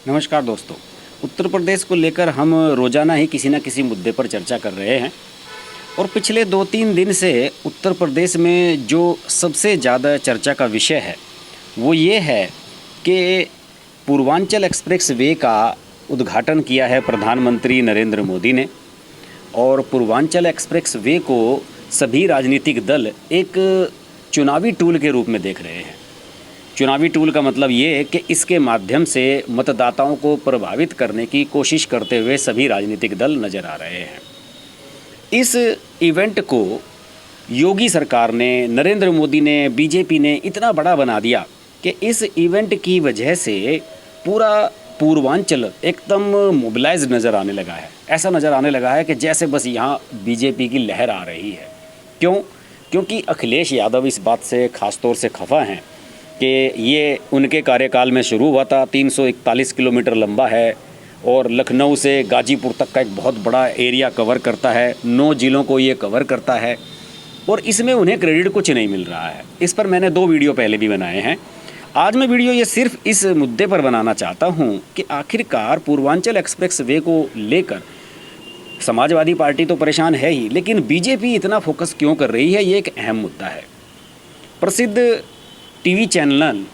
नमस्कार दोस्तों। उत्तर प्रदेश को लेकर हम रोज़ाना ही किसी न किसी मुद्दे पर चर्चा कर रहे हैं और पिछले 2-3 दिन से उत्तर प्रदेश में जो सबसे ज़्यादा चर्चा का विषय है वो ये है कि पूर्वांचल एक्सप्रेस वे का उद्घाटन किया है प्रधानमंत्री नरेंद्र मोदी ने। और पूर्वांचल एक्सप्रेस वे को सभी राजनीतिक दल एक चुनावी टूल के रूप में देख रहे हैं। चुनावी टूल का मतलब ये है कि इसके माध्यम से मतदाताओं को प्रभावित करने की कोशिश करते हुए सभी राजनीतिक दल नज़र आ रहे हैं। इस इवेंट को योगी सरकार ने, नरेंद्र मोदी ने, बीजेपी ने इतना बड़ा बना दिया कि इस इवेंट की वजह से पूरा पूर्वांचल एकदम मोबिलाइज नज़र आने लगा है। ऐसा नज़र आने लगा है कि जैसे बस यहाँ बीजेपी की लहर आ रही है। क्यों? क्योंकि अखिलेश यादव इस बात से ख़ास तौर से खफा हैं कि ये उनके कार्यकाल में शुरू हुआ था। 341 किलोमीटर लंबा है और लखनऊ से गाजीपुर तक का एक बहुत बड़ा एरिया कवर करता है। 9 ज़िलों को ये कवर करता है और इसमें उन्हें क्रेडिट कुछ नहीं मिल रहा है। इस पर मैंने 2 वीडियो पहले भी बनाए हैं। आज मैं वीडियो ये सिर्फ इस मुद्दे पर बनाना चाहता हूँ कि आखिरकार पूर्वांचल एक्सप्रेस वे को लेकर समाजवादी पार्टी तो परेशान है ही, लेकिन बीजेपी इतना फोकस क्यों कर रही है, ये एक अहम मुद्दा है। प्रसिद्ध टीवी चैनल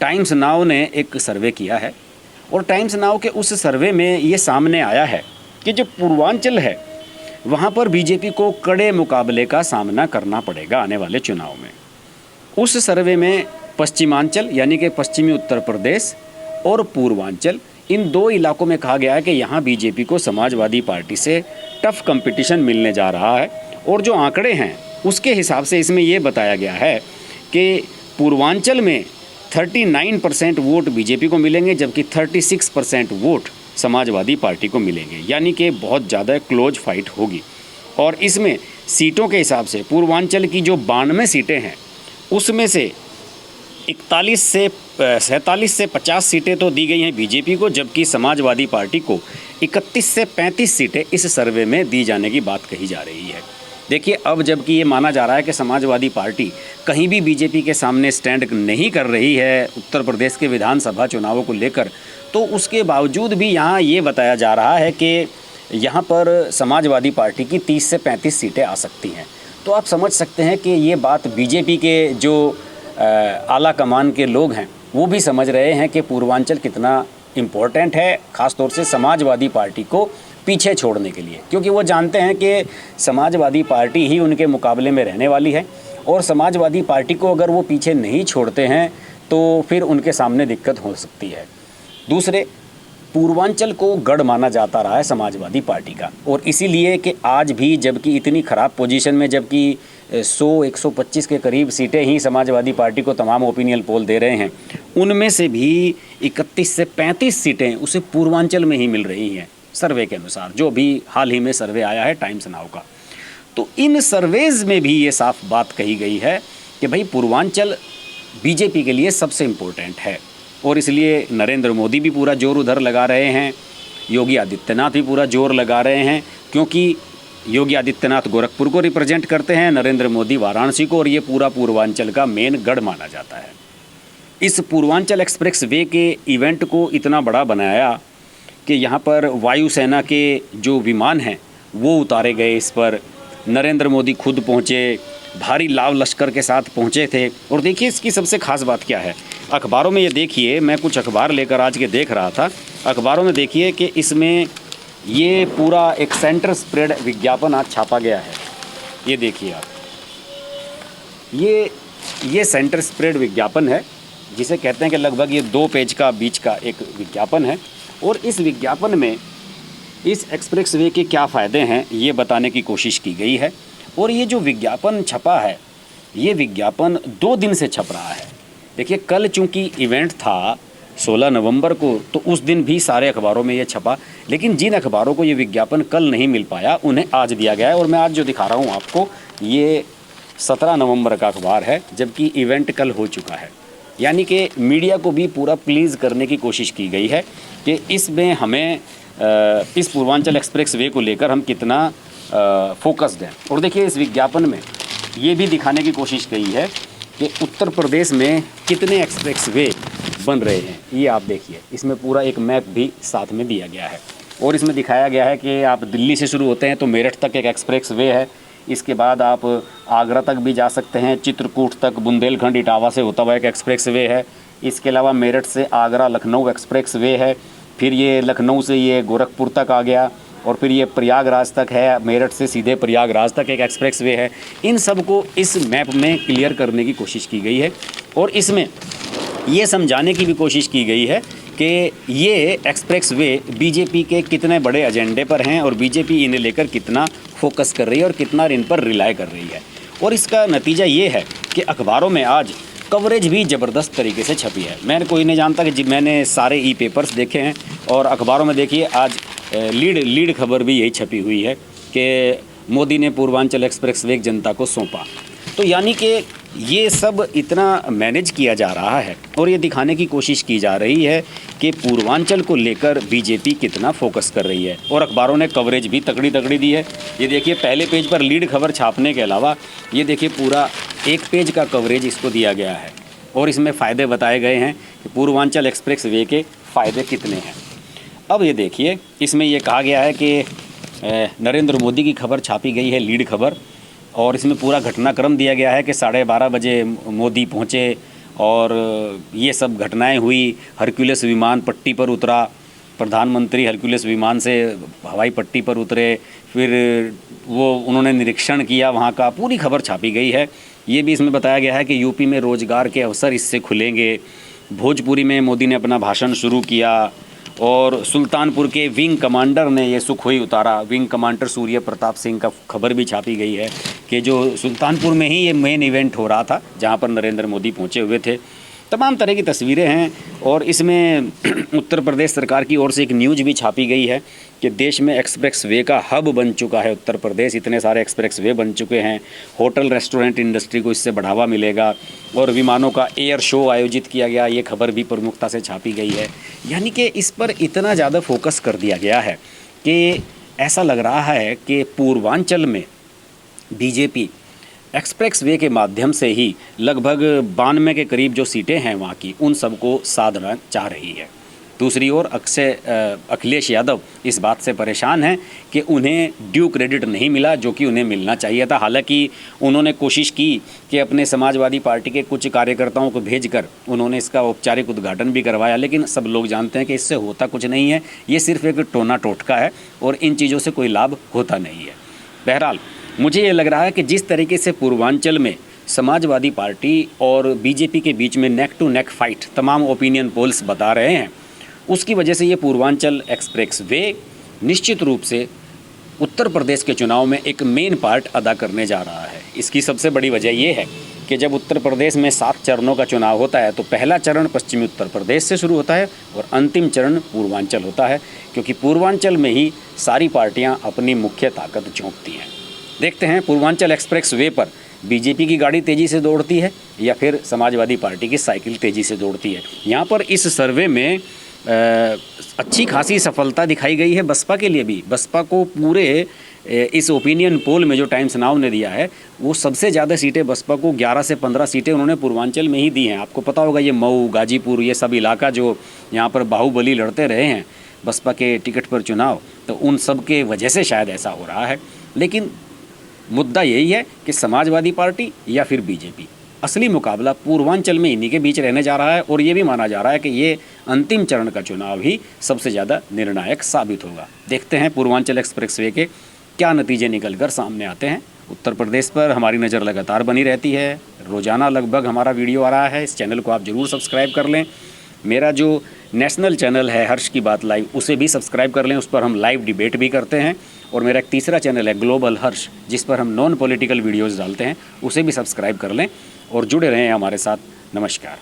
टाइम्स नाउ ने एक सर्वे किया है और टाइम्स नाउ के उस सर्वे में ये सामने आया है कि जो पूर्वांचल है वहाँ पर बीजेपी को कड़े मुकाबले का सामना करना पड़ेगा आने वाले चुनाव में। उस सर्वे में पश्चिमांचल यानी कि पश्चिमी उत्तर प्रदेश और पूर्वांचल, इन 2 इलाकों में कहा गया है कि यहाँ बीजेपी को समाजवादी पार्टी से टफ कंपटीशन मिलने जा रहा है। और जो आंकड़े हैं उसके हिसाब से इसमें ये बताया गया है कि पूर्वांचल में 39% वोट बीजेपी को मिलेंगे जबकि 36% वोट समाजवादी पार्टी को मिलेंगे, यानी कि बहुत ज़्यादा क्लोज फाइट होगी। और इसमें सीटों के हिसाब से पूर्वांचल की जो 92 सीटें हैं उसमें से 47 से 50 सीटें तो दी गई हैं बीजेपी को, जबकि समाजवादी पार्टी को 31 से 35 सीटें इस सर्वे में दी जाने की बात कही जा रही है। देखिए, अब जबकि ये माना जा रहा है कि समाजवादी पार्टी कहीं भी बीजेपी के सामने स्टैंड नहीं कर रही है उत्तर प्रदेश के विधानसभा चुनावों को लेकर, तो उसके बावजूद भी यहाँ ये बताया जा रहा है कि यहाँ पर समाजवादी पार्टी की 30 से 35 सीटें आ सकती हैं। तो आप समझ सकते हैं कि ये बात बीजेपी के जो आला कमान के लोग हैं वो भी समझ रहे हैं कि पूर्वांचल कितना इम्पोर्टेंट है, ख़ास तौर से समाजवादी पार्टी को पीछे छोड़ने के लिए, क्योंकि वो जानते हैं कि समाजवादी पार्टी ही उनके मुकाबले में रहने वाली है और समाजवादी पार्टी को अगर वो पीछे नहीं छोड़ते हैं तो फिर उनके सामने दिक्कत हो सकती है। दूसरे, पूर्वांचल को गढ़ माना जाता रहा है समाजवादी पार्टी का, और इसीलिए कि आज भी जबकि इतनी ख़राब पोजीशन में, जबकि 100-125 के करीब सीटें ही समाजवादी पार्टी को तमाम ओपिनियन पोल दे रहे हैं, उनमें से भी 31 से 35 सीटें उसे पूर्वांचल में ही मिल रही हैं सर्वे के अनुसार, जो भी हाल ही में सर्वे आया है टाइम्स नाउ का। तो इन सर्वेज़ में भी ये साफ बात कही गई है कि भाई पूर्वांचल बीजेपी के लिए सबसे इम्पोर्टेंट है और इसलिए नरेंद्र मोदी भी पूरा जोर उधर लगा रहे हैं, योगी आदित्यनाथ भी पूरा जोर लगा रहे हैं, क्योंकि योगी आदित्यनाथ गोरखपुर को रिप्रेजेंट करते हैं, नरेंद्र मोदी वाराणसी को, और ये पूरा पूर्वांचल का मेन गढ़ माना जाता है। इस पूर्वांचल एक्सप्रेस वे के इवेंट को इतना बड़ा बनाया कि यहाँ पर वायुसेना के जो विमान हैं वो उतारे गए, इस पर नरेंद्र मोदी खुद पहुँचे, भारी लाव लश्कर के साथ पहुँचे थे। और देखिए इसकी सबसे ख़ास बात क्या है, अखबारों में ये देखिए, मैं कुछ अखबार लेकर आज के देख रहा था, अखबारों में देखिए कि इसमें ये पूरा एक सेंटर स्प्रेड विज्ञापन आज छापा गया है। ये देखिए आप, ये सेंटर स्प्रेड विज्ञापन है जिसे कहते हैं कि लगभग ये 2 पेज का बीच का एक विज्ञापन है। और इस विज्ञापन में इस एक्सप्रेस वे के क्या फ़ायदे हैं ये बताने की कोशिश की गई है। और ये जो विज्ञापन छपा है, ये विज्ञापन 2 दिन से छप रहा है। देखिए, कल चूँकि इवेंट था 16 नवंबर को, तो उस दिन भी सारे अखबारों में ये छपा, लेकिन जिन अखबारों को ये विज्ञापन कल नहीं मिल पाया उन्हें आज दिया गया है। और मैं आज जो दिखा रहा हूँ आपको, ये 17 नवंबर का अखबार है, जबकि इवेंट कल हो चुका है। यानी कि मीडिया को भी पूरा प्लीज़ करने की कोशिश की गई है कि इसमें हमें इस पूर्वांचल एक्सप्रेस वे को लेकर हम कितना फोकस्ड हैं। और देखिए इस विज्ञापन में ये भी दिखाने की कोशिश की है कि उत्तर प्रदेश में कितने एक्सप्रेस वे बन रहे हैं। ये आप देखिए, इसमें पूरा एक मैप भी साथ में दिया गया है और इसमें दिखाया गया है कि आप दिल्ली से शुरू होते हैं तो मेरठ तक एक एक्सप्रेस वे है, इसके बाद आप आगरा तक भी जा सकते हैं, चित्रकूट तक, बुंदेलखंड इटावा से होता हुआ एक एक्सप्रेस वे है, इसके अलावा मेरठ से आगरा लखनऊ एक्सप्रेस वे है, फिर ये लखनऊ से ये गोरखपुर तक आ गया और फिर ये प्रयागराज तक है, मेरठ से सीधे प्रयागराज तक एक एक्सप्रेस वे है। इन सब को इस मैप में क्लियर करने की कोशिश की गई है और इसमें ये समझाने की भी कोशिश की गई है कि ये एक्सप्रेस वे बीजेपी के कितने बड़े एजेंडे पर हैं और बीजेपी इन्हें लेकर कितना फोकस कर रही है और कितना इन पर रिलाय कर रही है। और इसका नतीजा ये है कि अखबारों में आज कवरेज भी ज़बरदस्त तरीके से छपी है। मैं कोई नहीं जानता कि मैंने सारे ई पेपर्स देखे हैं और अखबारों में देखिए आज लीड खबर भी यही छपी हुई है कि मोदी ने पूर्वांचल एक्सप्रेस वे जनता को सौंपा। तो यानी कि ये सब इतना मैनेज किया जा रहा है और ये दिखाने की कोशिश की जा रही है कि पूर्वांचल को लेकर बीजेपी कितना फोकस कर रही है और अखबारों ने कवरेज भी तगड़ी दी है। ये देखिए, पहले पेज पर लीड खबर छापने के अलावा ये देखिए पूरा एक पेज का कवरेज इसको दिया गया है और इसमें फ़ायदे बताए गए हैं कि पूर्वांचल एक्सप्रेस वे के फ़ायदे कितने हैं। अब ये देखिए, इसमें ये कहा गया है कि नरेंद्र मोदी की खबर छापी गई है, लीड खबर, और इसमें पूरा घटनाक्रम दिया गया है कि 12:30 बजे मोदी पहुँचे और ये सब घटनाएं हुई। हरक्यूलिस विमान पट्टी पर उतरा, प्रधानमंत्री हरक्यूलिस विमान से हवाई पट्टी पर उतरे, फिर वो उन्होंने निरीक्षण किया वहाँ का, पूरी खबर छापी गई है। ये भी इसमें बताया गया है कि यूपी में रोज़गार के अवसर इससे खुलेंगे। भोजपुरी में मोदी ने अपना भाषण शुरू किया और सुल्तानपुर के विंग कमांडर ने ये सुखोई उतारा। विंग कमांडर सूर्य प्रताप सिंह का खबर भी छापी गई है कि जो सुल्तानपुर में ही ये मेन इवेंट हो रहा था जहाँ पर नरेंद्र मोदी पहुँचे हुए थे। तमाम तरह की तस्वीरें हैं और इसमें उत्तर प्रदेश सरकार की ओर से एक न्यूज़ भी छापी गई है कि देश में एक्सप्रेस वे का हब बन चुका है उत्तर प्रदेश। इतने सारे एक्सप्रेस वे बन चुके हैं, होटल रेस्टोरेंट इंडस्ट्री को इससे बढ़ावा मिलेगा और विमानों का एयर शो आयोजित किया गया, ये खबर भी प्रमुखता से छापी गई है। यानी कि इस पर इतना ज़्यादा फोकस कर दिया गया है कि ऐसा लग रहा है कि पूर्वांचल में बीजेपी एक्सप्रेस वे के माध्यम से ही लगभग 92 के करीब जो सीटें हैं वहाँ की, उन सबको साधना चाह रही है। दूसरी ओर अखिलेश यादव इस बात से परेशान हैं कि उन्हें ड्यू क्रेडिट नहीं मिला जो कि उन्हें मिलना चाहिए था। हालांकि उन्होंने कोशिश की कि अपने समाजवादी पार्टी के कुछ कार्यकर्ताओं को भेजकर उन्होंने इसका औपचारिक उद्घाटन भी करवाया, लेकिन सब लोग जानते हैं कि इससे होता कुछ नहीं है, ये सिर्फ एक टोना टोटका है और इन चीज़ों से कोई लाभ होता नहीं है। बहरहाल मुझे ये लग रहा है कि जिस तरीके से पूर्वांचल में समाजवादी पार्टी और बीजेपी के बीच में नेक टू नेक फाइट तमाम ओपिनियन पोल्स बता रहे हैं, उसकी वजह से ये पूर्वांचल एक्सप्रेस वे निश्चित रूप से उत्तर प्रदेश के चुनाव में एक मेन पार्ट अदा करने जा रहा है। इसकी सबसे बड़ी वजह ये है कि जब उत्तर प्रदेश में 7 चरणों का चुनाव होता है तो पहला चरण पश्चिमी उत्तर प्रदेश से शुरू होता है और अंतिम चरण पूर्वांचल होता है, क्योंकि पूर्वांचल में ही सारी पार्टियां अपनी मुख्य ताकत झोंकती हैं। देखते हैं पूर्वांचल एक्सप्रेस वे पर बीजेपी की गाड़ी तेज़ी से दौड़ती है या फिर समाजवादी पार्टी की साइकिल तेज़ी से दौड़ती है। यहाँ पर इस सर्वे में अच्छी खासी सफलता दिखाई गई है बसपा के लिए भी। बसपा को पूरे इस ओपिनियन पोल में जो टाइम्स नाउ ने दिया है, वो सबसे ज़्यादा सीटें बसपा को 11 से 15 सीटें उन्होंने पूर्वांचल में ही दी हैं। आपको पता होगा ये मऊ, गाजीपुर, ये सब इलाका जो यहाँ पर बाहुबली लड़ते रहे हैं बसपा के टिकट पर चुनाव, तो उन सब के वजह से शायद ऐसा हो रहा है। लेकिन मुद्दा यही है कि समाजवादी पार्टी या फिर बीजेपी, असली मुकाबला पूर्वांचल में इन्हीं के बीच रहने जा रहा है और ये भी माना जा रहा है कि ये अंतिम चरण का चुनाव ही सबसे ज़्यादा निर्णायक साबित होगा। देखते हैं पूर्वांचल एक्सप्रेसवे के क्या नतीजे निकल कर सामने आते हैं। उत्तर प्रदेश पर हमारी नज़र लगातार बनी रहती है, रोज़ाना लगभग हमारा वीडियो आ रहा है। इस चैनल को आप ज़रूर सब्सक्राइब कर लें। मेरा जो नेशनल चैनल है हर्ष की बात लाइव, उसे भी सब्सक्राइब कर लें, उस पर हम लाइव डिबेट भी करते हैं। और मेरा एक तीसरा चैनल है ग्लोबल हर्ष, जिस पर हम नॉन पॉलिटिकल वीडियोज़ डालते हैं, उसे भी सब्सक्राइब कर लें और जुड़े रहें हमारे साथ। नमस्कार।